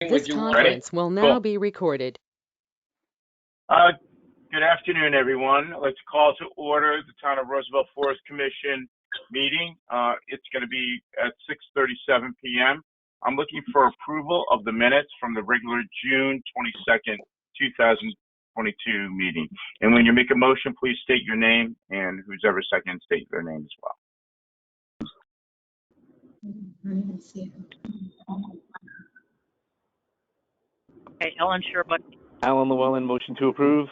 This conference will now be recorded. Good afternoon, everyone. Let's call to order the Town of Roosevelt Forest Commission meeting. It's going to be at 6:37 p.m. I'm looking for approval of the minutes from the regular June 22nd, 2022 meeting. And when you make a motion, please state your name, and who's ever second, state their name as well. Okay, Ellen Sherbuck. Alan Llewellyn, motion to approve.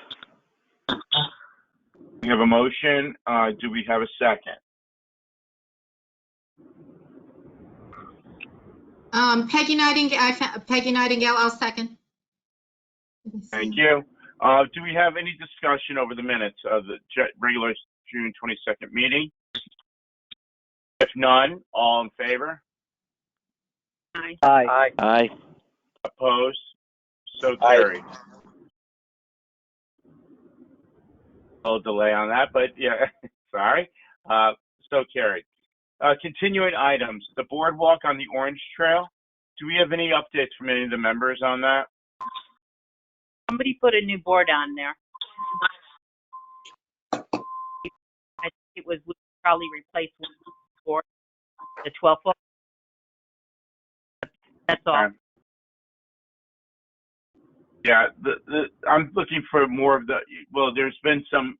We have a motion. Do we have a second? Peggy Nightingale, I'll second. Thank you. Do we have any discussion over the minutes of the regular June 22nd meeting? If none, all in favor? Aye. Aye. Aye. Opposed? So carried. A little delay on that, but yeah, sorry. So carried. Continuing items, the boardwalk on the Orange Trail. Do we have any updates from any of the members on that? Somebody put a new board on there. I think it was, we probably replaced one board, the 12-foot. That's all. Okay. Yeah, I'm looking for more of the, well, there's been some,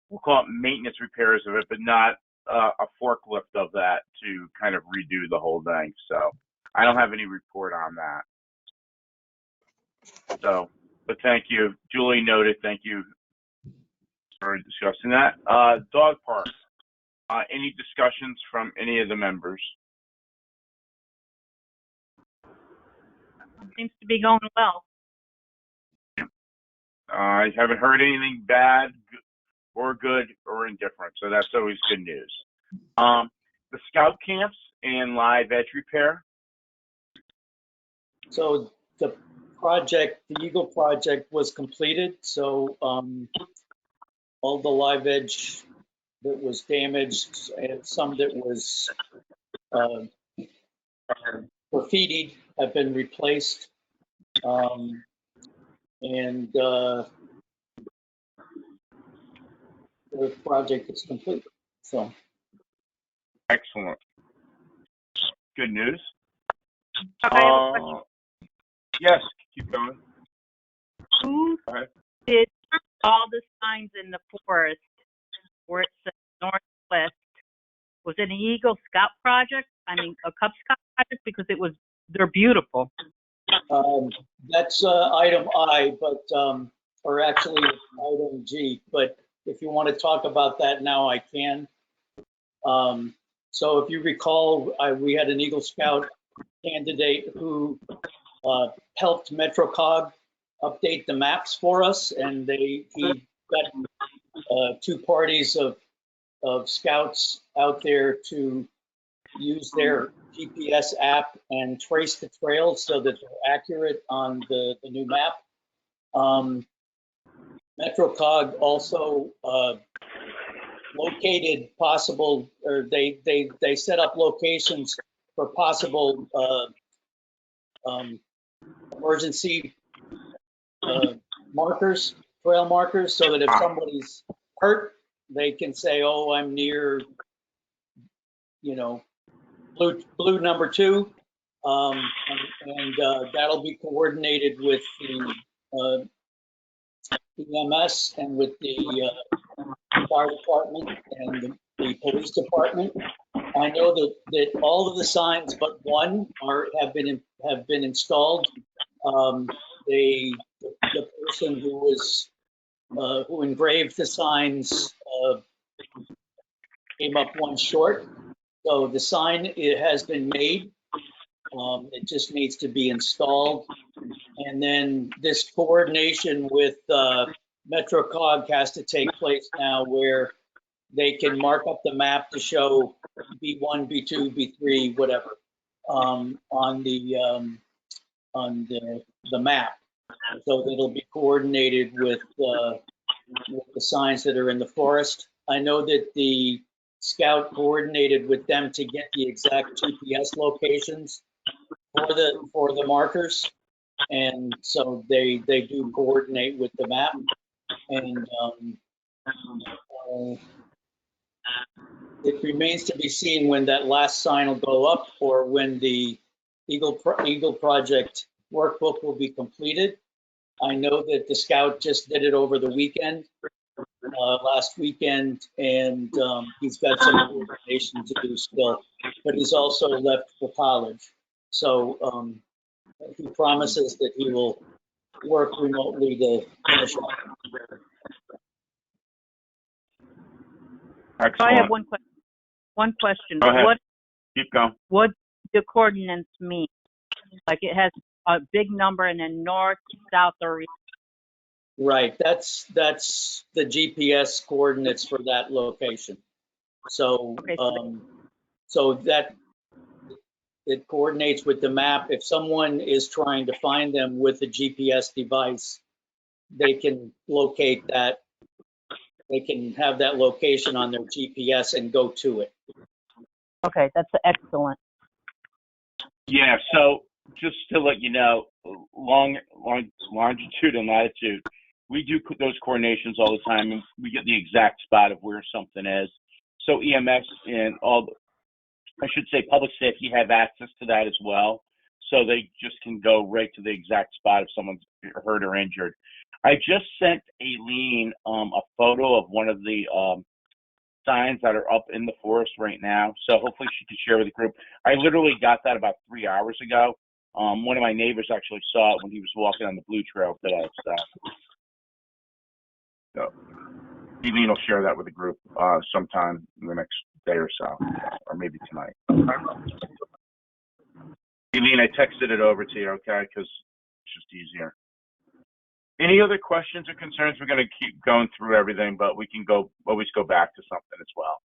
we'll call it maintenance repairs of it, but not a forklift of that to kind of redo the whole thing. So I don't have any report on that. So, but thank you. Duly noted. Thank you for discussing that. Dog park. Any discussions from any of the members? Seems to be going well. I haven't heard anything bad or good or indifferent, so that's always good news. The scout camps and live edge repair. So the project, the Eagle project was completed. So all the live edge that was damaged and some that was graffitied have been replaced. And the project is complete. So Excellent. Good news. I have a question. Yes, keep going. Who Go ahead. did all the signs in the forest where it says northwest? Was it an Eagle Scout project? I mean, a Cub Scout project, because they're beautiful. that's item I, but or actually item G. But if you want to talk about that now, I can. So if you recall, we had an Eagle Scout candidate who helped MetroCog update the maps for us, and he got two parties of scouts out there to use their GPS app and trace the trails so that they're accurate on the new map. MetroCog also located possible, or they set up locations for possible emergency markers, trail markers, so that if somebody's hurt, they can say, "Oh, I'm near, blue number 2," and that'll be coordinated with the EMS and with the fire department and the police department. I know that all of the signs but one have been installed. The person who engraved the signs came up one short. So the sign, it has been made. It just needs to be installed. And then this coordination with MetroCog has to take place now, where they can mark up the map to show B1, B2, B3, whatever, on the map. So it'll be coordinated with the signs that are in the forest. I know that the Scout coordinated with them to get the exact GPS locations for the markers, and so they do coordinate with the map, and it remains to be seen when that last sign will go up, or when the Eagle Project workbook will be completed. I know that the scout just did it over the weekend, last weekend, and he's got some coordination to do still, but he's also left for college. So he promises that he will work remotely to finish up. Excellent. So I have one question. Go ahead. Keep going. What do coordinates mean? Like it has a big number and then north, south, or east. Right, that's the GPS coordinates for that location. So Okay. so that it coordinates with the map. If someone is trying to find them with a GPS device, they can locate that. They can have that location on their GPS and go to it. Okay, that's excellent. Yeah, so just to let you know, longitude and latitude, we do those coordinations all the time, and we get the exact spot of where something is. So EMS and public safety have access to that as well. So they just can go right to the exact spot if someone's hurt or injured. I just sent Aileen a photo of one of the signs that are up in the forest right now. So hopefully she can share with the group. I literally got that about 3 hours ago. One of my neighbors actually saw it when he was walking on the Blue Trail today. So Aileen will share that with the group sometime in the next day or so, or maybe tonight. Aileen, I texted it over to you, okay? Because it's just easier. Any other questions or concerns? We're going to keep going through everything, but we can always go back to something as well.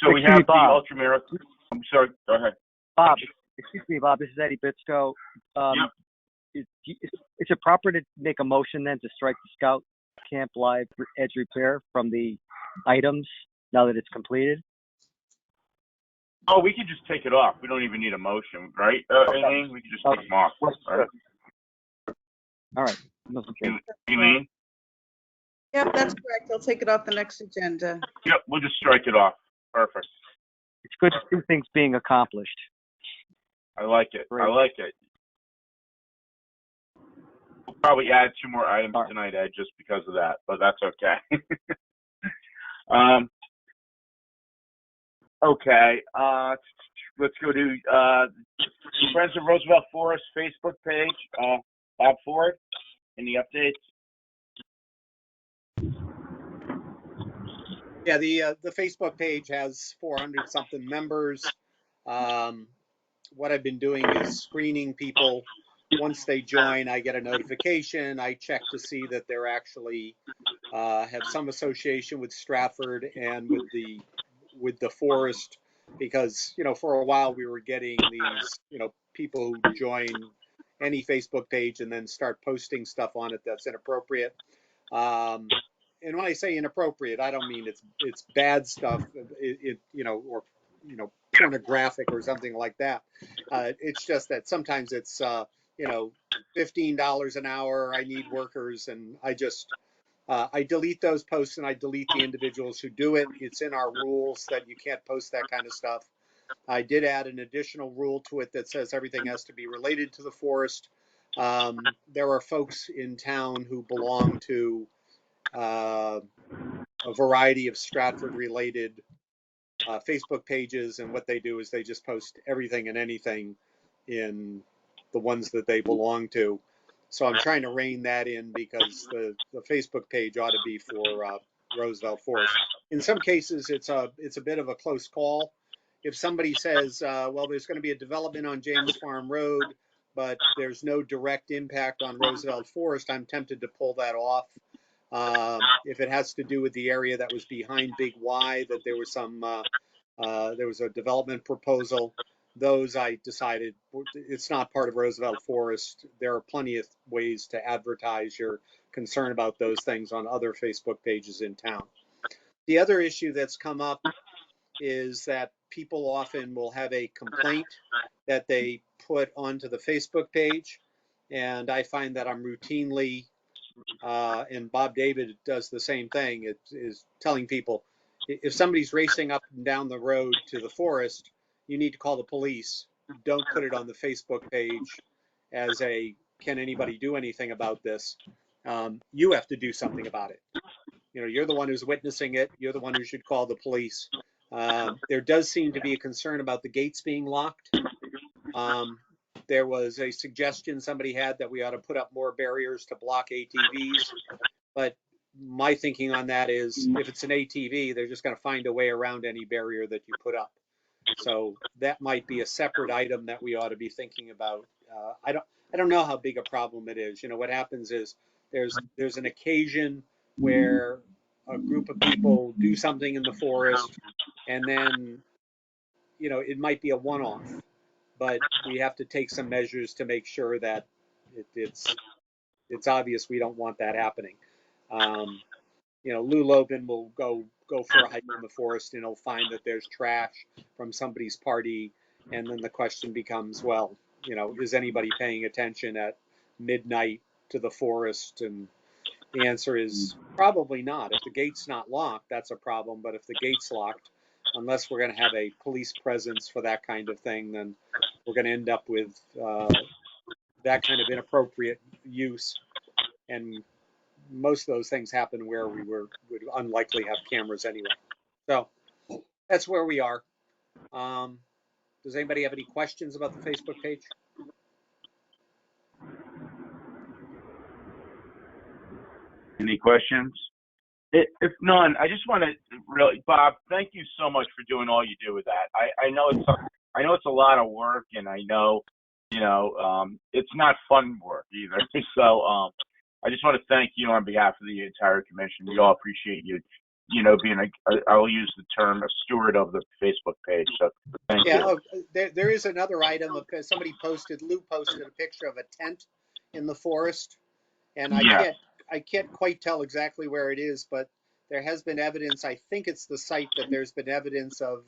So we have the ultramarathon. I'm sorry, go ahead. Bob, excuse me, Bob, this is Eddie Bitsko. Yep. Is it proper to make a motion then to strike the Scout Camp Live Edge Repair from the items now that it's completed? Oh, we can just take it off. We don't even need a motion, right, Aileen? We can just take them off, right? All right. Aileen? Yep, that's correct. I'll take it off the next agenda. Yep, we'll just strike it off. Perfect. It's good to see things being accomplished. I like it. Great. I like it. We'll probably add 2 more items tonight, Ed, just because of that, but that's okay. Okay. Let's go to Friends of Roosevelt Forest Facebook page. Bob Ford, any updates? Yeah, the Facebook page has 400 something members. What I've been doing is screening people. Once they join, I get a notification. I check to see that they're actually have some association with Stratford and with the forest, because for a while we were getting these people who join any Facebook page and then start posting stuff on it that's inappropriate. And when I say inappropriate, I don't mean it's bad stuff, or pornographic or something like that. It's just that sometimes it's $15 an hour. I need workers, and I delete those posts, and I delete the individuals who do it. It's in our rules that you can't post that kind of stuff. I did add an additional rule to it that says everything has to be related to the forest. There are folks in town who belong to a variety of Stratford-related Facebook pages, and what they do is they just post everything and anything in the ones that they belong to. So I'm trying to rein that in, because the Facebook page ought to be for Roosevelt Forest. In some cases, it's a bit of a close call. If somebody says, well, there's going to be a development on James Farm Road, but there's no direct impact on Roosevelt Forest, I'm tempted to pull that off. If it has to do with the area that was behind Big Y, that there was there was a development proposal, those I decided it's not part of Roosevelt Forest. There are plenty of ways to advertise your concern about those things on other Facebook pages in town. The other issue that's come up is that people often will have a complaint that they put onto the Facebook page. And I find that I'm routinely, and Bob David does the same thing, it is telling people, if somebody's racing up and down the road to the forest, you need to call the police. Don't put it on the Facebook page as a, can anybody do anything about this? You have to do something about it. You know, you're the one who's witnessing it. You're the one who should call the police. There does seem to be a concern about the gates being locked. There was a suggestion somebody had that we ought to put up more barriers to block ATVs. But my thinking on that is, if it's an ATV, they're just going to find a way around any barrier that you put up. So that might be a separate item that we ought to be thinking about. I don't know how big a problem it is. You know, what happens is there's an occasion where a group of people do something in the forest, and then, you know, it might be a one-off, but we have to take some measures to make sure that it's obvious we don't want that happening. You know, Lou Lobin will go for a hike in the forest, and he'll find that there's trash from somebody's party, and then the question becomes, well, you know, is anybody paying attention at midnight to the forest? And the answer is probably not. If the gate's not locked, that's a problem. But if the gate's locked, unless we're going to have a police presence for that kind of thing, then we're going to end up with that kind of inappropriate use. And most of those things happen where we would unlikely have cameras anyway. So that's where we are. Does anybody have any questions about the Facebook page? Any questions? If none, I just want to really, Bob, thank you so much for doing all you do with that. I know it's a lot of work, and I know, you know, it's not fun work either. So I just want to thank you on behalf of the entire commission. We all appreciate you, you know, being I'll use the term, a steward of the Facebook page. So thank you. Oh, there is another item of, somebody posted, Lou posted a picture of a tent in the forest, and I can't quite tell exactly where it is, but there has been evidence. I think it's the site that there's been evidence of,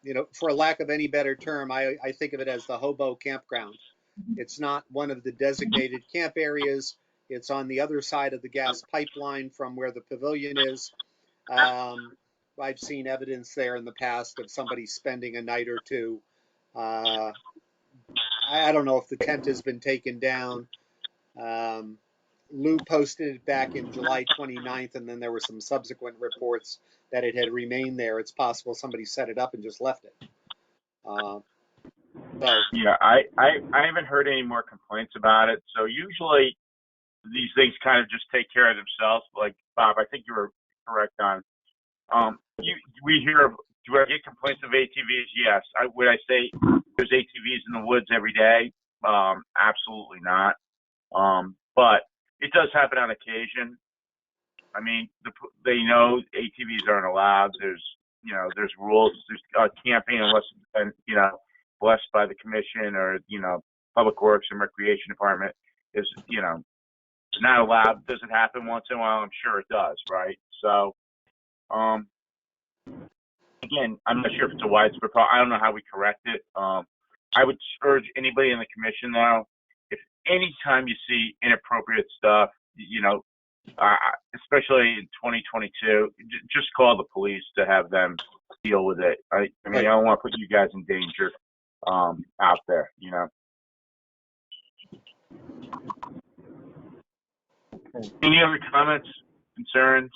you know, for lack of any better term, I think of it as the hobo campground. It's not one of the designated camp areas. It's on the other side of the gas pipeline from where the pavilion is. I've seen evidence there in the past of somebody spending a night or two. I don't know if the tent has been taken down. Lou posted it back in July 29th, and then there were some subsequent reports that it had remained there. It's possible somebody set it up and just left it. Yeah, I haven't heard any more complaints about it. So usually these things kind of just take care of themselves. Like Bob, I think you were correct on. We hear. Do I get complaints of ATVs? Yes. Would I say there's ATVs in the woods every day? Absolutely not. But it does happen on occasion. I mean, they know ATVs aren't allowed. There's rules. There's camping unless, you know, blessed by the commission or, you know, Public Works and Recreation Department is, you know, not allowed. Does it happen once in a while? I'm sure it does, right? So, again, I'm not sure if it's a widespread problem. I don't know how we correct it. I would urge anybody in the commission now, if anytime you see inappropriate stuff, you know, especially in 2022, just call the police to have them deal with it. I mean, I don't want to put you guys in danger out there, you know. Any other comments, concerns?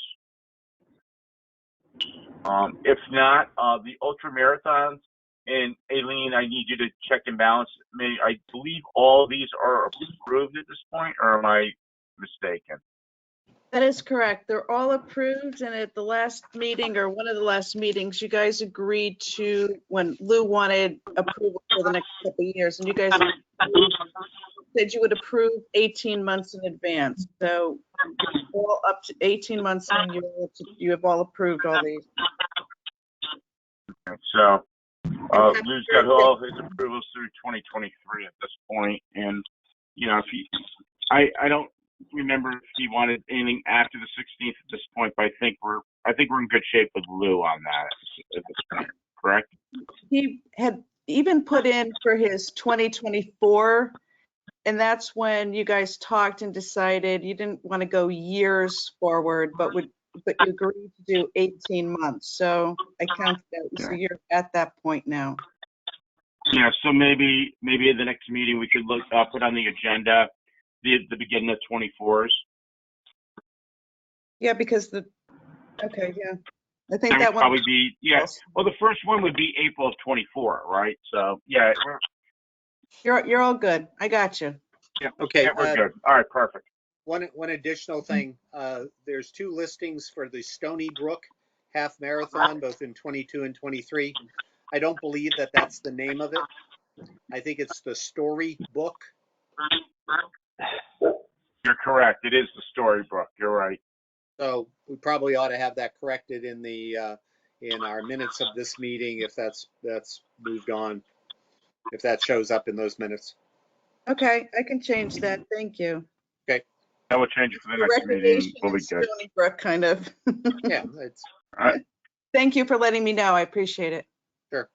If not, the ultra marathons, and Aileen, I need you to check and balance. I believe all these are approved at this point, or am I mistaken? That is correct. They're all approved, and at the last meeting, or one of the last meetings, you guys agreed to, when Lou wanted approval for the next couple of years, and you guys said you would approve 18 months in advance. So all up to 18 months in, you have all approved all these. Okay, so Lou's got all his approvals through 2023 at this point, and you know, if he, I don't remember if he wanted anything after the 16th at this point, but I think we're in good shape with Lou on that at this point. Correct? He had even put in for his 2024, and that's when you guys talked and decided you didn't want to go years forward, but you agreed to do 18 months. So I counted out. So Yeah. you're at that point now. Yeah. So maybe at the next meeting we could put on the agenda the beginning of 24s. Yeah, because okay, yeah. I think That that would one. probably be, yeah. Well, the first one would be April of 24, right? So yeah, You're all good. I got you. Okay. we're good. All right, perfect. One additional thing, there's 2 listings for the Stony Brook Half Marathon, both in 22 and 23. I don't believe that that's the name of it. I think it's the Story Book. You're correct. It is the Storybook. You're right. So we probably ought to have that corrected in the in our minutes of this meeting if that's moved on, if that shows up in those minutes. Okay, I can change that. Thank you. Okay. That will change it for the The next meeting. recreation We'll in be good. Stony Brook, kind of. Yeah, it's All right. Thank you for letting me know. I appreciate it. sure.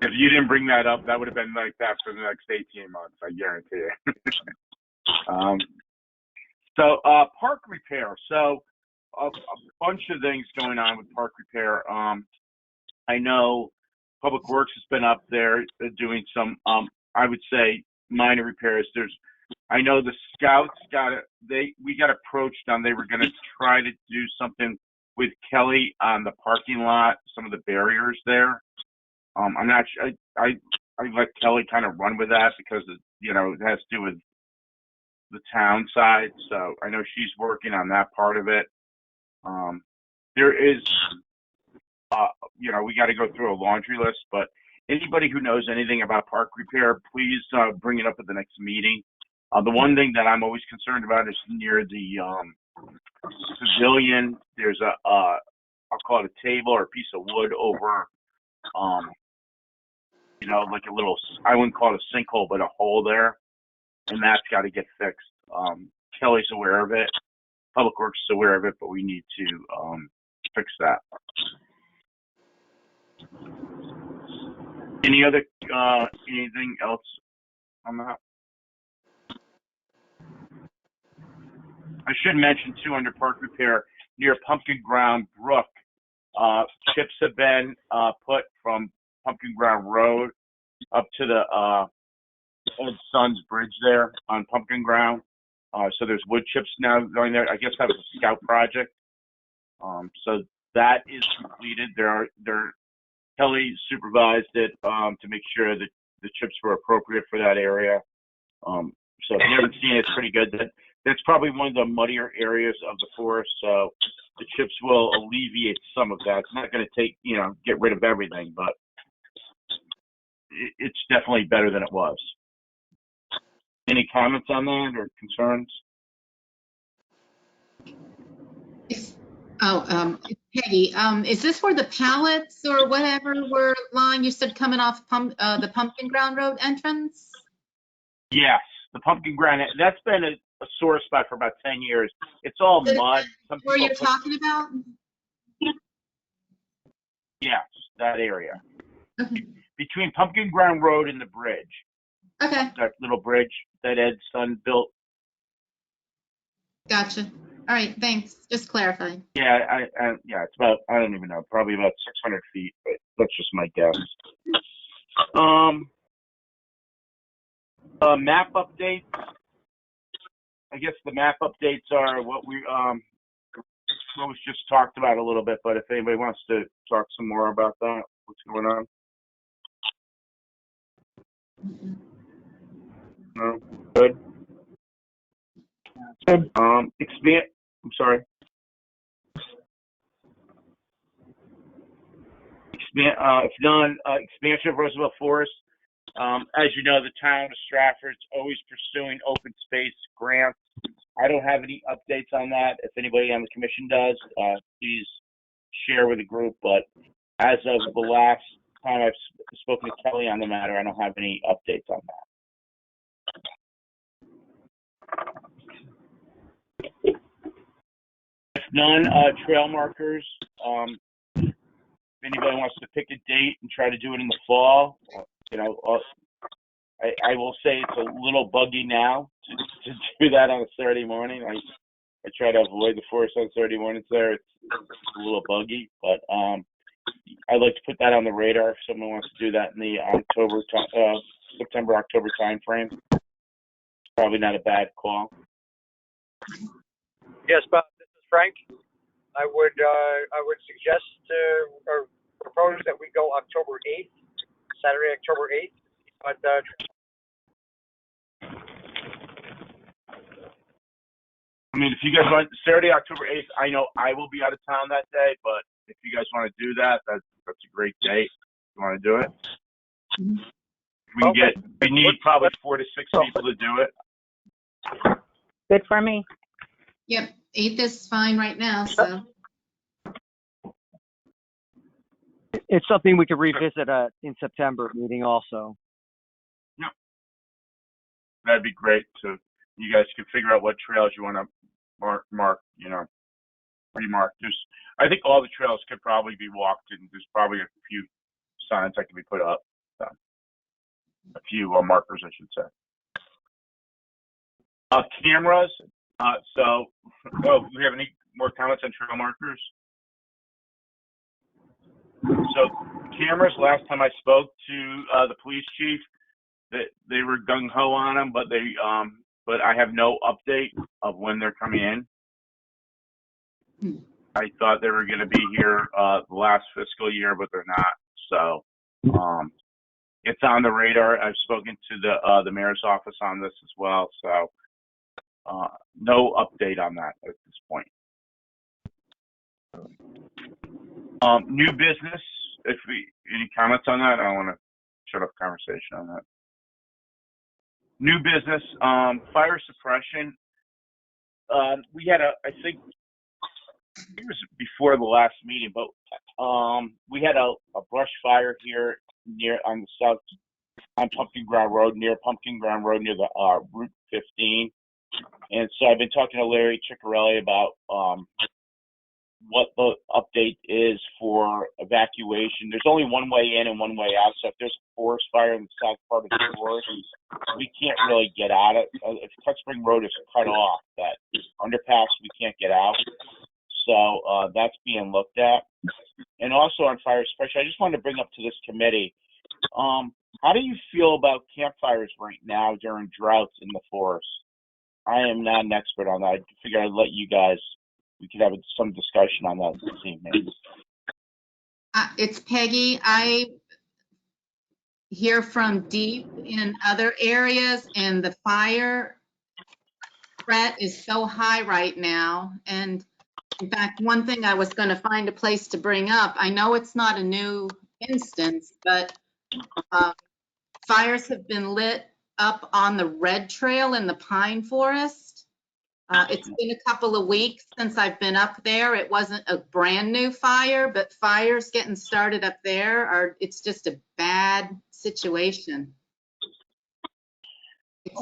If you didn't bring that up, that would have been like that for the next 18 months. I guarantee you. So park repair. So a bunch of things going on with park repair. I know Public Works has been up there doing some, I would say, minor repairs. I know the Scouts we got approached on, they were going to try to do something with Kelly on the parking lot, some of the barriers there. I'm not sure. I let Kelly kind of run with that because it has to do with the town side. So I know she's working on that part of it. There is, we got to go through a laundry list, but anybody who knows anything about park repair, please bring it up at the next meeting. The one thing that I'm always concerned about is near the pavilion. There's I'll call it a table or a piece of wood over, like a little, I wouldn't call it a sinkhole, but a hole there, and that's got to get fixed. Kelly's aware of it. Public Works is aware of it, but we need to fix that. Anything else on that? I should mention too, under park repair near Pumpkin Ground Brook, chips have been put from Pumpkin Ground Road up to the Ed Sons Bridge there on Pumpkin Ground. So there's wood chips now going there. I guess that was a Scout project. So that is completed. Kelly supervised it to make sure that the chips were appropriate for that area. So if you haven't seen it, it's pretty good. That's probably one of the muddier areas of the forest. So the chips will alleviate some of that. It's not going to get rid of everything, but it's definitely better than it was. Any comments on that or concerns? Peggy, is this where the pallets or whatever were lying? You said coming off the Pumpkin Ground Road entrance? Yes, the Pumpkin Ground. That's been a sore spot for about 10 years. It's all mud. Where you're talking about? Yes, that area. Okay. Between Pumpkin Ground Road and the bridge. Okay. That little bridge that Ed's son built. Gotcha. All right, thanks. Just clarifying. Yeah, it's about, I don't even know, probably about 600 feet, but that's just my guess. Map updates. I guess the map updates are what was just talked about a little bit, but if anybody wants to talk some more about that, what's going on? No? Good. I'm sorry. If none, expansion of Roosevelt Forest. As you know, the town of Stratford is always pursuing open space grants. I don't have any updates on that. If anybody on the commission does, please share with the group. But as of the last time I've spoken to Kelly on the matter, I don't have any updates on that. If none, trail markers. If anybody wants to pick a date and try to do it in the fall, you know, I will say it's a little buggy now to do that on a Saturday morning. I try to avoid the forest on Saturday mornings there. It's a little buggy, but I'd like to put that on the radar if someone wants to do that in the September, October timeframe. Probably not a bad call. Yes, Bob, this is Frank. I would suggest or propose that we go October 8th, Saturday, October 8th. But I mean, if you guys want Saturday, October 8th, I know I will be out of town that day, but if you guys want to do that, that's a great date. You want to do it? We need probably 4 to 6 people to do it. Good for me. Yep, 8th is fine right now, so. it's something we could revisit in September meeting also. Yeah. That'd be great. So you guys can figure out what trails you want to mark, you know, remark. I think all the trails could probably be walked, and there's probably a few signs that can be put up. So, a few markers, I should say. Cameras. Do we have any more comments on trail markers? So cameras, last time I spoke to the police chief, that they were gung-ho on them, but but I have no update of when they're coming in. I thought they were going to be here the last fiscal year, but they're not. So it's on the radar. I've spoken to the mayor's office on this as well. So no update on that at this point. New business. Any comments on that? I don't want to shut off conversation on that. New business, fire suppression. We had I think it was before the last meeting, but we had a brush fire here on the south, on Pumpkin Ground Road, near the Route 15. And so I've been talking to Larry Ciccarelli about what the update is for evacuation. There's only one way in and one way out. So if there's a forest fire in the south part of the forest, we can't really get out of it. If Cut Spring Road is cut off, that underpass, we can't get out. So that's being looked at. And also on fire suppression, I just wanted to bring up to this committee, how do you feel about campfires right now during droughts in the forest? I am not an expert on that. I figured I'd let you guys, we could have some discussion on that this evening. It's Peggy. I hear from deep in other areas, and the fire threat is so high right now. And in fact, one thing I was going to find a place to bring up, I know it's not a new instance, but fires have been lit up on the Red Trail in the pine forest. It's been a couple of weeks since I've been up there. It wasn't a brand new fire, but fires getting started up there it's just a bad situation. If it's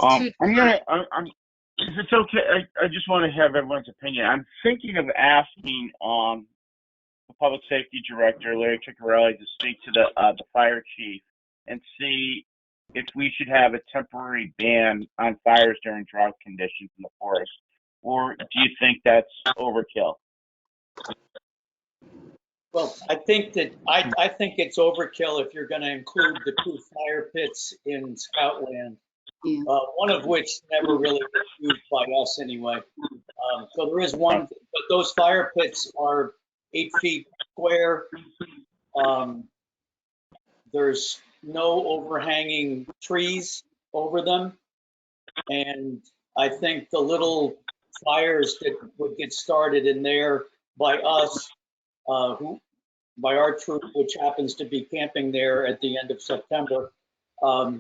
okay, I just want to have everyone's opinion. I'm thinking of asking the public safety director, Larry Ciccarelli, to speak to the fire chief and see if we should have a temporary ban on fires during drought conditions in the forest. Or do you think that's overkill? Well, I think it's overkill if you're going to include the 2 fire pits in Scoutland, one of which never really gets used by us anyway. So there is one, but those fire pits are 8 feet square. There's no overhanging trees over them, and I think the little fires that would get started in there by us, by our troop, which happens to be camping there at the end of September, I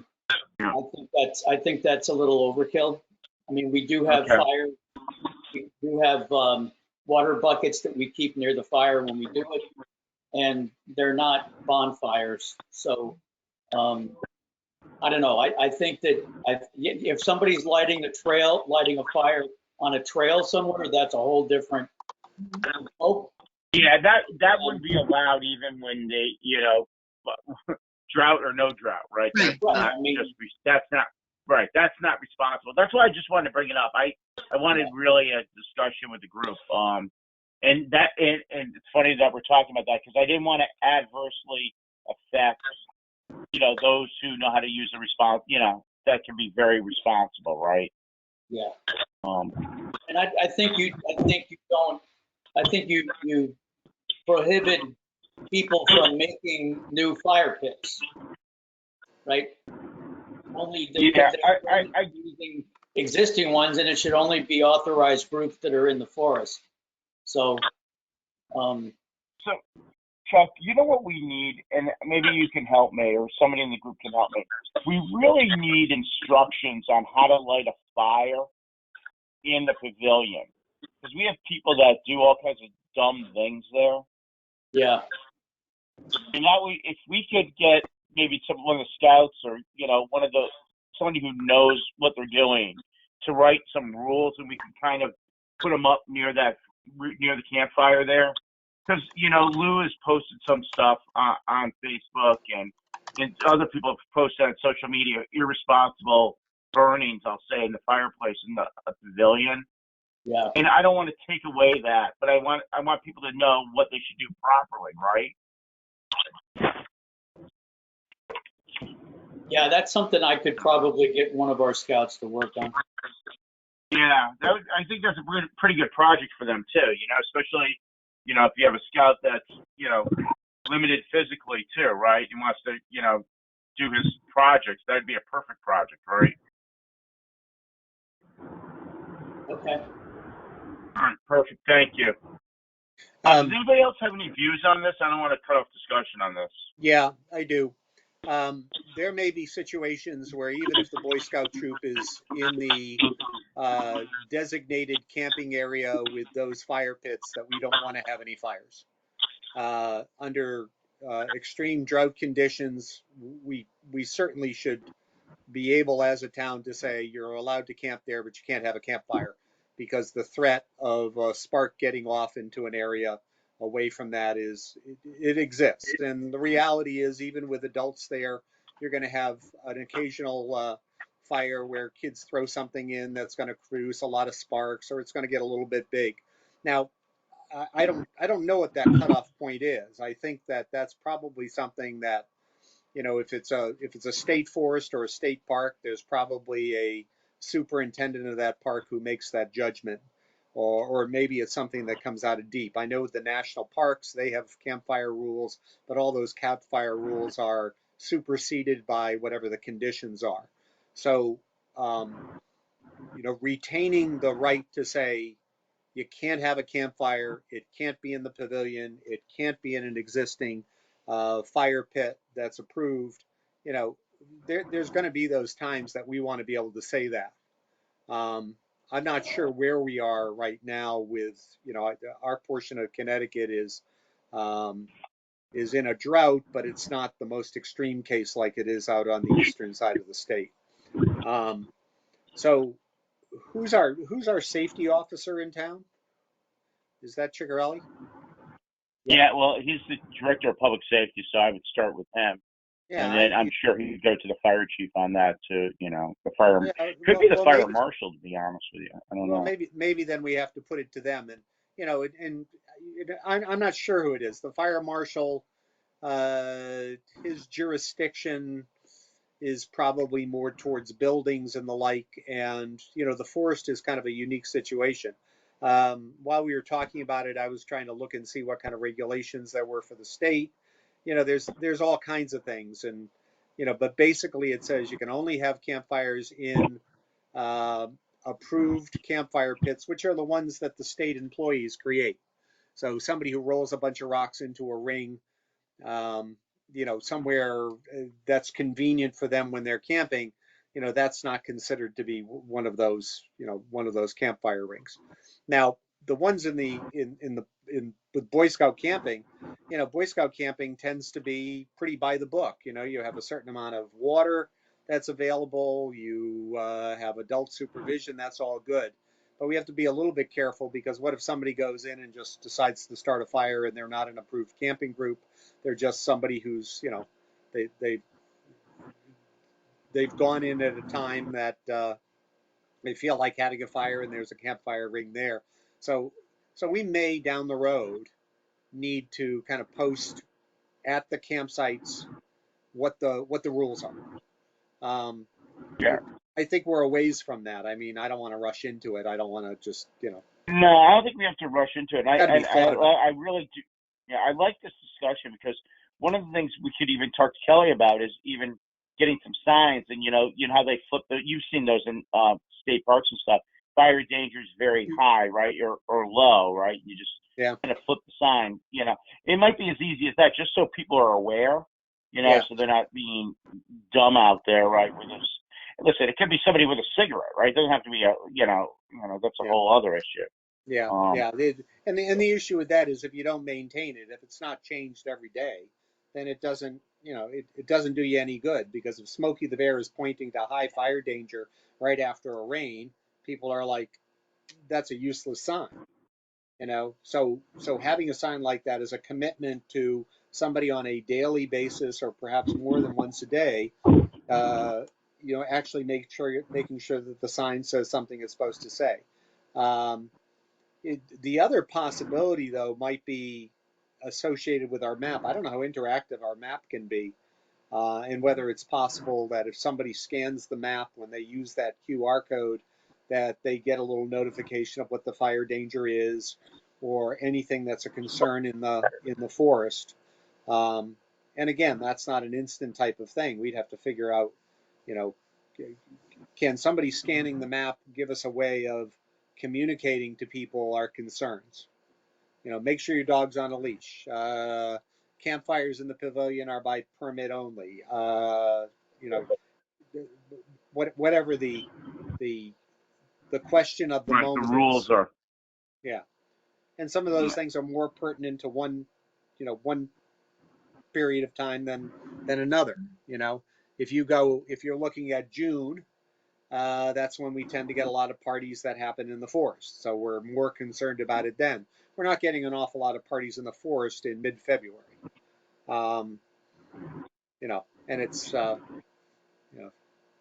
think that's a little overkill. I mean, we do have fire, we do have water buckets that we keep near the fire when we do it, and they're not bonfires. So I don't know. I think that if somebody's lighting a fire on a trail somewhere, that's a whole different. Oh, Yeah, that wouldn't be allowed even when they, drought or no drought, right? Right. That's not right. That's not responsible. That's why I just wanted to bring it up. I wanted really a discussion with the group. And it's funny that we're talking about that because I didn't want to adversely affect, those who know how to use the that can be very responsible, right? yeah. And I think you prohibit people from making new fire pits, right? Only using existing ones, and it should only be authorized groups that are in the forest. So, So, Chuck, you know what we need, and maybe you can help me, or somebody in the group can help me. We really need instructions on how to light a fire in the pavilion, because we have people that do all kinds of dumb things there. yeah. And if we could get maybe one of the scouts or somebody who knows what they're doing to write some rules, and we can kind of put them up near the campfire there, because Lou has posted some stuff on Facebook, and other people have posted on social media irresponsible burnings, I'll say, in the fireplace in the pavilion. Yeah. And I don't want to take away that, but I want people to know what they should do properly, right? Yeah, that's something I could probably get one of our scouts to work on. Yeah, I think that's a pretty good project for them too. Especially if you have a scout that's limited physically too, right? He wants to do his projects. That'd be a perfect project, right? Okay. All right, perfect. Thank you. Does anybody else have any views on this? I don't want to cut off discussion on this. Yeah, I do. There may be situations where even if the Boy Scout troop is in the designated camping area with those fire pits, that we don't want to have any fires. Under extreme drought conditions, we certainly should be able as a town to say you're allowed to camp there, but you can't have a campfire, because the threat of a spark getting off into an area away from that it exists. And the reality is, even with adults there, you're going to have an occasional fire where kids throw something in that's going to produce a lot of sparks, or it's going to get a little bit big. Now, I don't know what that cutoff point is. I think that that's probably something that, if it's a state forest or a state park, there's probably a superintendent of that park who makes that judgment, or maybe it's something that comes out of deep. I know the national parks, they have campfire rules, but all those campfire rules are superseded by whatever the conditions are. So, retaining the right to say you can't have a campfire, it can't be in the pavilion, it can't be in an existing fire pit that's approved. There's going to be those times that we want to be able to say that. I'm not sure where we are right now with, our portion of Connecticut is in a drought, but it's not the most extreme case like it is out on the eastern side of the state. So who's our safety officer in town? Is that Chigarelli? Yeah, well, he's the director of public safety, so I would start with him. Yeah, and then I'm sure he'd go to the fire chief on that too. The fire could be the fire maybe, marshal, to be honest with you. I don't know. Maybe then we have to put it to them, and I'm not sure who it is. The fire marshal, his jurisdiction is probably more towards buildings and the like, and the forest is kind of a unique situation. While we were talking about it, I was trying to look and see what kind of regulations there were for the state. There's all kinds of things, and but basically it says you can only have campfires in approved campfire pits, which are the ones that the state employees create. So somebody who rolls a bunch of rocks into a ring, somewhere that's convenient for them when they're camping, that's not considered to be one of those campfire rings. Now, the ones with Boy Scout camping, Boy Scout camping tends to be pretty by the book. You have a certain amount of water that's available, you have adult supervision, that's all good. But we have to be a little bit careful, because what if somebody goes in and just decides to start a fire and they're not an approved camping group? They're just somebody who's, they've gone in at a time that they feel like having a fire and there's a campfire ring there. So we may down the road need to kind of post at the campsites what the rules are. Yeah. I think we're a ways from that. I mean, I don't want to rush into it. I don't want to just, No, I don't think we have to rush into it. Gotta be thought about. I really do. Yeah, I like this discussion, because one of the things we could even talk to Kelly about is even getting some signs. And you know how they flip you've seen those in state parks and stuff. Fire danger is very high, right? Or low, right? You just kind of flip the sign. It might be as easy as that, just so people are aware. So they're not being dumb out there, right? With this. Listen, it could be somebody with a cigarette, right? It doesn't have to be that's a whole other issue. Yeah. And the issue with that is, if you don't maintain it, if it's not changed every day, then it doesn't, it doesn't do you any good. Because if Smokey the Bear is pointing to high fire danger right after a rain, people are like, that's a useless sign. So having a sign like that is a commitment to somebody on a daily basis, or perhaps more than once a day, actually making sure that the sign says something it's supposed to say. The other possibility, though, might be associated with our map. I don't know how interactive our map can be, and whether it's possible that if somebody scans the map when they use that QR code, that they get a little notification of what the fire danger is, or anything that's a concern in the forest. And again, that's not an instant type of thing. We'd have to figure out, can somebody scanning the map give us a way of communicating to people our concerns? Make sure your dog's on a leash. Campfires in the pavilion are by permit only. Whatever the question of the Right, moment the rules is. are. Yeah. And some of those things are more pertinent to one period of time than another. If you're looking at June, that's when we tend to get a lot of parties that happen in the forest. So we're more concerned about it then. We're not getting an awful lot of parties in the forest in mid-February. And it's,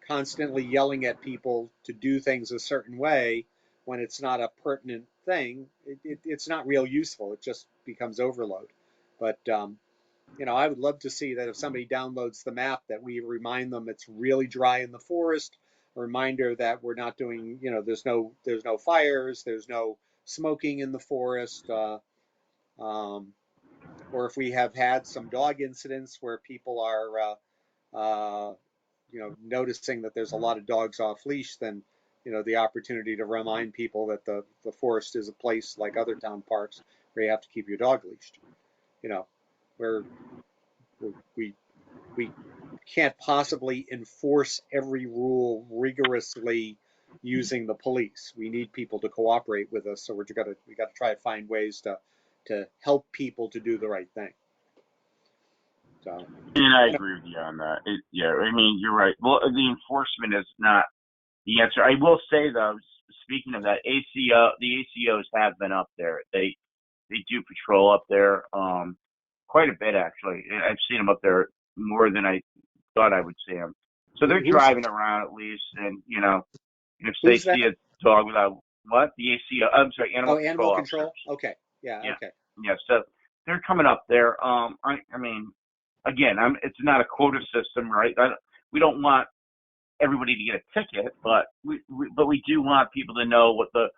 constantly yelling at people to do things a certain way when it's not a pertinent thing. It's not real useful. It just becomes overload. But, I would love to see that if somebody downloads the map, that we remind them it's really dry in the forest. A reminder that we're not doing, there's no fires, there's no smoking in the forest. Or if we have had some dog incidents where people are, noticing that there's a lot of dogs off leash, then, the opportunity to remind people that the forest is a place like other town parks where you have to keep your dog leashed. Where we can't possibly enforce every rule rigorously using the police. We need people to cooperate with us, so we got to try to find ways to help people to do the right thing. So, and I agree with you on that. I mean, you're right. Well, the enforcement is not the answer. I will say, though, speaking of that, the ACOs have been up there. They do patrol up there quite a bit, actually. I've seen them up there more than I thought I would see them. So they're driving around at least, and if they see a dog without the ACO, I'm sorry, animal control control. officers. Okay, yeah, okay. Yeah, so they're coming up there. I mean, again, it's not a quota system, right? We don't want everybody to get a ticket, but we do want people to know what the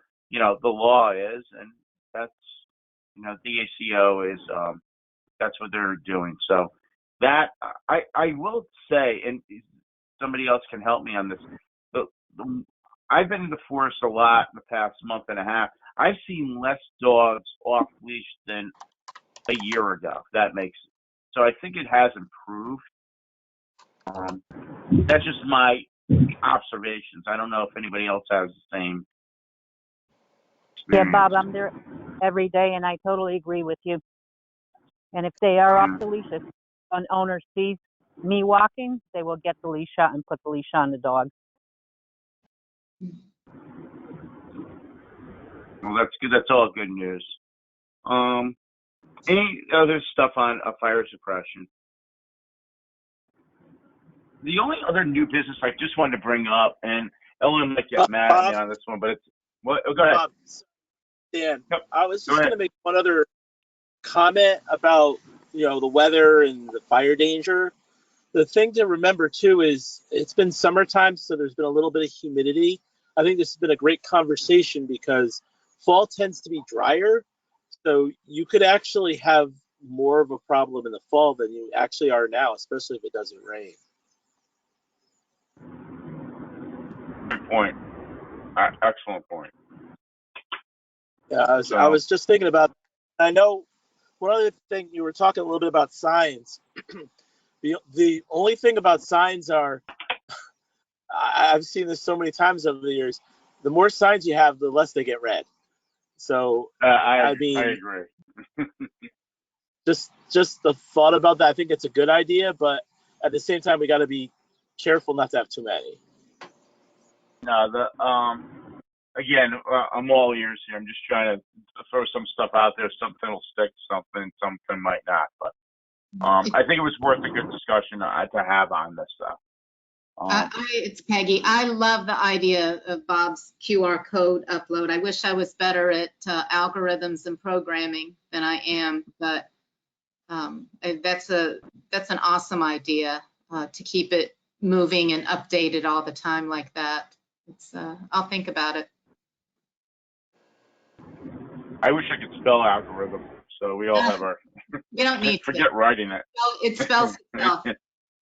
law is, and that's the ACO is that's what they're doing. So that I will say, and somebody else can help me on this. I've been in the forest a lot in the past month and a half. I've seen less dogs off leash than a year ago. If that makes sense. So I think it has improved. That's just my observations. I don't know if anybody else has the same experience. Yeah, Bob, I'm there every day, and I totally agree with you. And if they are off the leash, if an owner sees me walking, they will get the leash out and put the leash on the dog. Well, that's good. That's all good news. Any other stuff on fire suppression? The only other new business I just wanted to bring up, and Ellen might get mad at me Bob, on this one, but it's what? Oh, go ahead. Bob, Dan, Yep, I was go just going ahead. to make one other comment about, the weather and the fire danger. The thing to remember too is it's been summertime, so there's been a little bit of humidity. I think this has been a great conversation because fall tends to be drier, so you could actually have more of a problem in the fall than you actually are now, especially if it doesn't rain. Good point. Excellent point. Yeah, I was just thinking about. I know one other thing, you were talking a little bit about signs. The only thing about signs are, I've seen this so many times over the years. The more signs you have, the less they get read. So I mean, agree. just the thought about that, I think it's a good idea, but at the same time, we got to be careful not to have too many. No, again, I'm all ears here. I'm just trying to throw some stuff out there. Something will stick, something might not. But I think it was worth a good discussion to have on this stuff. It's Peggy. I love the idea of Bob's QR code upload. I wish I was better at algorithms and programming than I am, but that's an awesome idea to keep it moving and updated all the time like that. I'll think about it. I wish I could spell algorithm, so we all have our. You don't need forget to. writing it. It spells itself.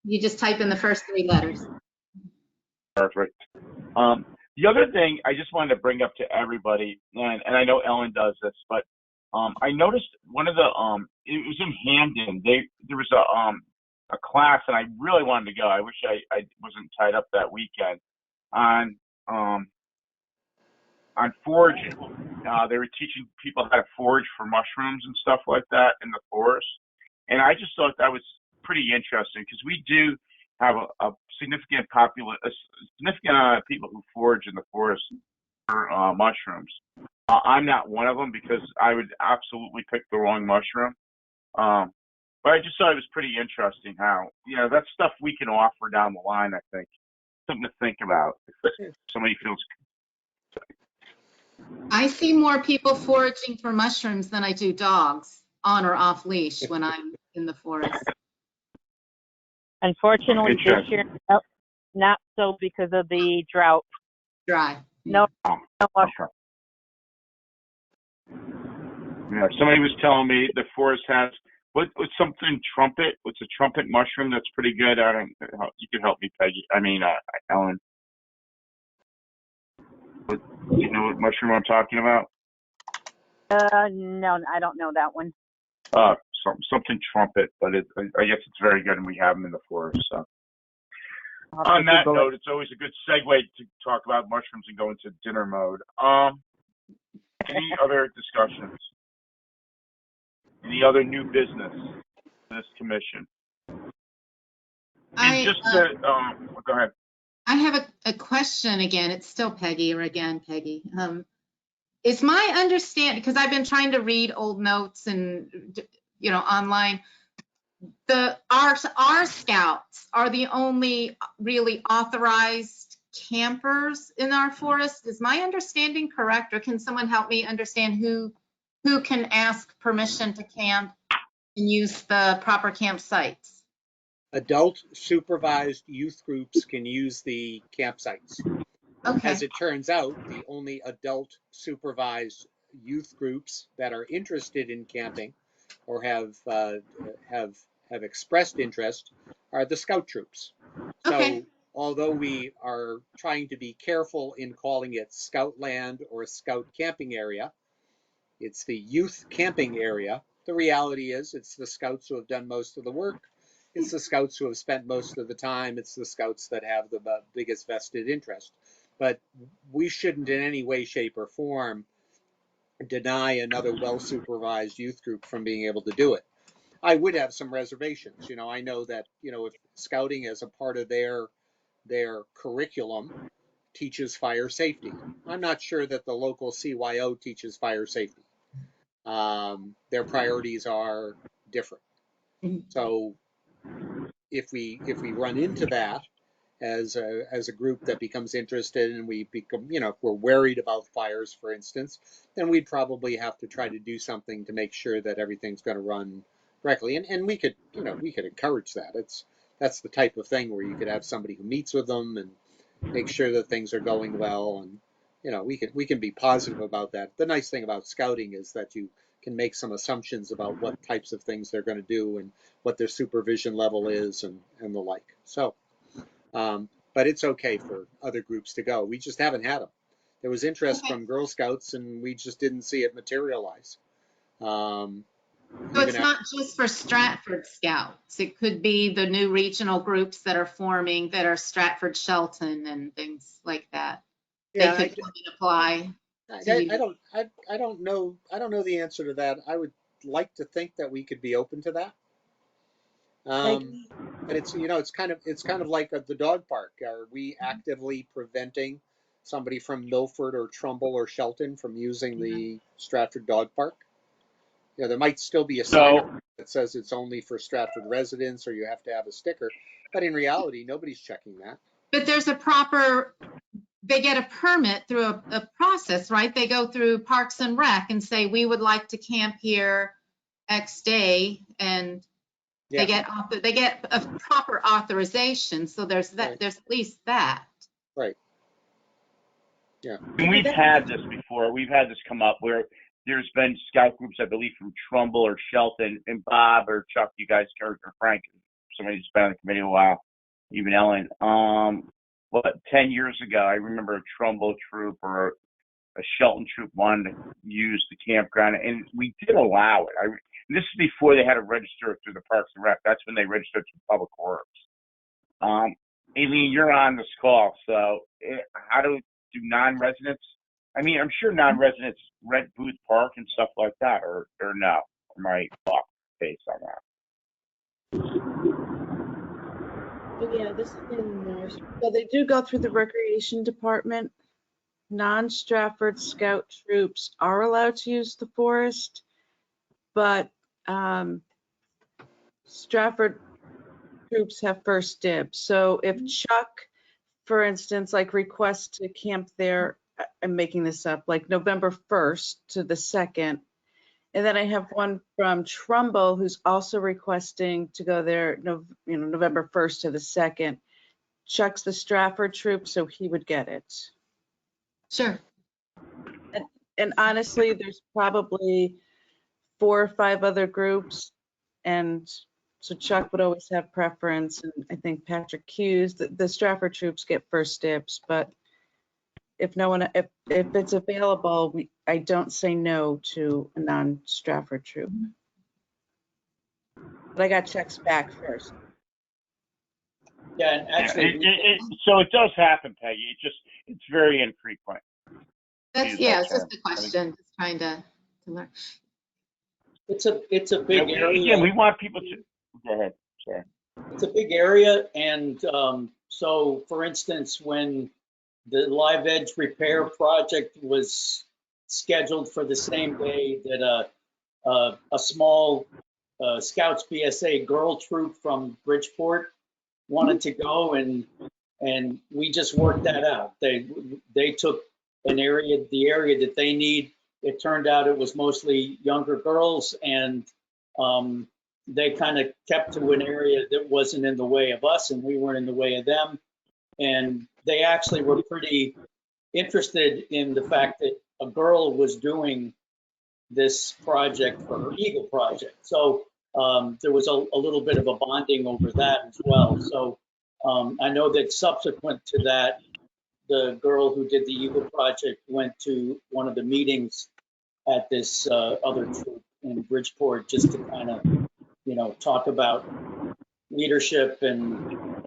You just type in the first 3 letters. Perfect. The other thing I just wanted to bring up to everybody, and I know Ellen does this, but I noticed one of the it was in Hamden. There was a class, and I really wanted to go. I wish I wasn't tied up that weekend on foraging. They were teaching people how to forage for mushrooms and stuff like that in the forest, and I just thought that was pretty interesting because we do have a significant amount of people who forage in the forest for mushrooms. I'm not one of them because I would absolutely pick the wrong mushroom. But I just thought it was pretty interesting how, that's stuff we can offer down the line, I think. Something to think about if somebody feels. I see more people foraging for mushrooms than I do dogs on or off leash when I'm in the forest. Unfortunately, this year, not so because of the drought. Dry. No mushroom. Yeah, somebody was telling me the forest has what's something trumpet. What's a trumpet mushroom that's pretty good? You can help me, Peggy. Ellen. You know what mushroom I'm talking about? No, I don't know that one. Something trumpet, but I guess it's very good, and we have them in the forest. So, on that note, it's always a good segue to talk about mushrooms and go into dinner mode. Any other discussions? Any other new business in this commission? Go ahead. I have a question again. It's still Peggy, or again Peggy. Is my understanding, because I've been trying to read old notes and online, our scouts are the only really authorized campers in our forest. Is my understanding correct, or can someone help me understand who can ask permission to camp and use the proper campsites? Adult supervised youth groups can use the campsites. Okay. As it turns out, the only adult supervised youth groups that are interested in camping or have expressed interest are the scout troops. Okay. So although we are trying to be careful in calling it scout land or scout camping area, it's the youth camping area. The reality is it's the scouts who have done most of the work. It's the scouts who have spent most of the time. It's the scouts that have the biggest vested interest. But we shouldn't in any way, shape, or form deny another well-supervised youth group from being able to do it. I would have some reservations. You know, I know that, you know, if scouting as a part of their curriculum teaches fire safety, I'm not sure that the local CYO teaches fire safety. Their priorities are different. So if we run into that as a group that becomes interested and we become, you know, if we're worried about fires, for instance, then we'd probably have to try to do something to make sure that everything's going to run correctly. And we could, you know, we could encourage that. That's the type of thing where you could have somebody who meets with them and make sure that things are going well. And, you know, we can be positive about that. The nice thing about scouting is that you can make some assumptions about what types of things they're going to do and what their supervision level is and the like. So, but it's okay for other groups to go. We just haven't had them. There was interest from Girl Scouts and we just didn't see it materialize. So it's not just for Stratford Scouts. It could be the new regional groups that are forming that are Stratford Shelton and things like that. Yeah, They could come and apply. I don't know the answer to that. I would like to think that we could be open to that. But it's, you know, it's kind of like the dog park. Are we actively preventing somebody from Milford or Trumbull or Shelton from using the Stratford dog park? You know, there might still be a sign that says it's only for Stratford residents or you have to have a sticker, but in reality, nobody's checking that. But there's they get a permit through a process, right? They go through Parks and Rec and say, we would like to camp here X day, and they get a proper authorization. So there's that. Right. There's at least that. Right. Yeah. And we've had this before. We've had this come up where there's been scout groups, I believe, from Trumbull or Shelton, and Bob or Chuck, you guys, or Frank, somebody who's been on the committee a while, even Ellen. 10 years ago, I remember a Trumbull troop or a Shelton troop wanted to use the campground, and we did allow it. This is before they had to register through the Parks and Rec. That's when they registered through Public Works. Aileen, you're on this call, so how do non-residents? I mean, I'm sure non-residents rent Booth Park and stuff like that, or no? Am I off base on that? Yeah, this is in there. So they do go through the recreation department. Non-Stratford Scout troops are allowed to use the forest, but Stratford troops have first dibs. So if Chuck, for instance, like requests to camp there, I'm making this up, like November 1st to the 2nd, and then I have one from Trumbull who's also requesting to go there, November 1st to the 2nd. Chuck's the Stratford troop, so he would get it. Sure. And honestly, there's probably 4 or 5 other groups, and so Chuck would always have preference, and I think Patrick Hughes, the Stratford troops get first dibs, but if it's available, I don't say no to a non-Stratford troop. But I got Chuck's back first. Yeah, and actually, so it does happen, Peggy. It's very infrequent. It's just a question. Just trying to learn. it's a big area. Again, we want people to go ahead. Sorry. It's a big area, and so, for instance, when the Live Edge repair project was scheduled for the same day that a small Scouts BSA girl troop from Bridgeport wanted to go, and we just worked that out. They took the area that they need. It turned out it was mostly younger girls, and they kind of kept to an area that wasn't in the way of us, and we weren't in the way of them. And they actually were pretty interested in the fact that a girl was doing this project for her Eagle project. So there was a little bit of a bonding over that as well. So I know that subsequent to that, the girl who did the Eagle project went to one of the meetings at this other troop in Bridgeport just to kind of, talk about leadership and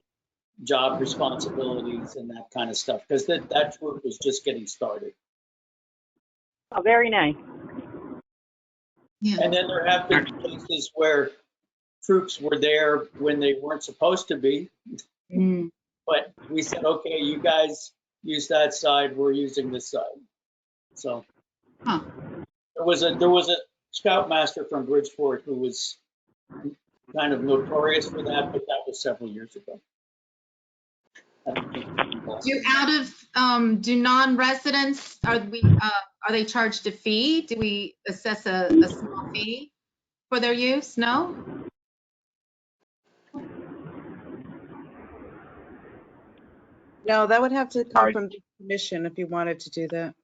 job responsibilities and that kind of stuff, because that troop was just getting started. Oh, very nice. Yeah. And then there have been cases where troops were there when they weren't supposed to be. Mm. But we said, okay, you guys use that side, we're using this side. So Huh. there was a scoutmaster from Bridgeport who was kind of notorious for that, but that was several years ago. I don't think Do non-residents, are they charged a fee? Do we assess a small fee for their use? No? No, that would have to come from the commission if you wanted to do that.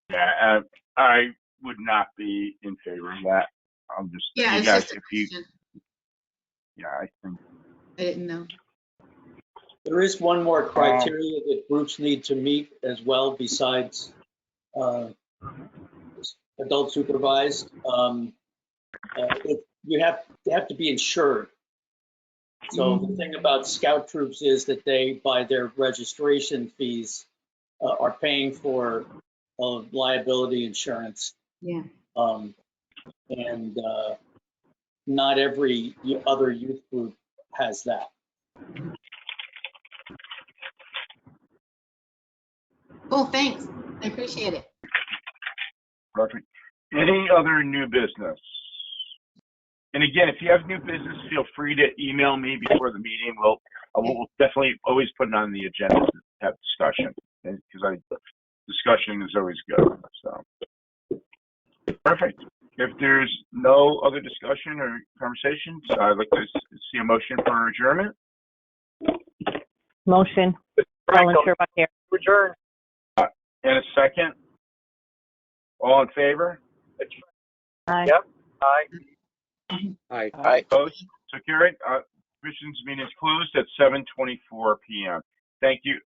Yeah, I would not be in favor of that. I'm just, Yeah, you it's guys, just a if you, question. yeah, I think, I didn't know. there is one more criteria that groups need to meet as well besides adult supervised. You have to be insured. So the thing about scout troops is that they, by their registration fees, are paying for liability insurance. Yeah. And not every other youth group has that. Cool, thanks. I appreciate it. perfect. Any other new business? And again, if you have new business, feel free to email me before the meeting. We'll definitely always put it on the agenda to have discussion, because discussion is always good. So, perfect. If there's no other discussion or conversations, I'd like to see a motion for adjournment. Motion. Frank, Ellen Sherbuck here. adjourn. And a second. All in favor? Aye. Yep. Aye. Aye. Aye. Opposed? So carried. Commission's meeting is closed at 7:24 p.m. Thank you.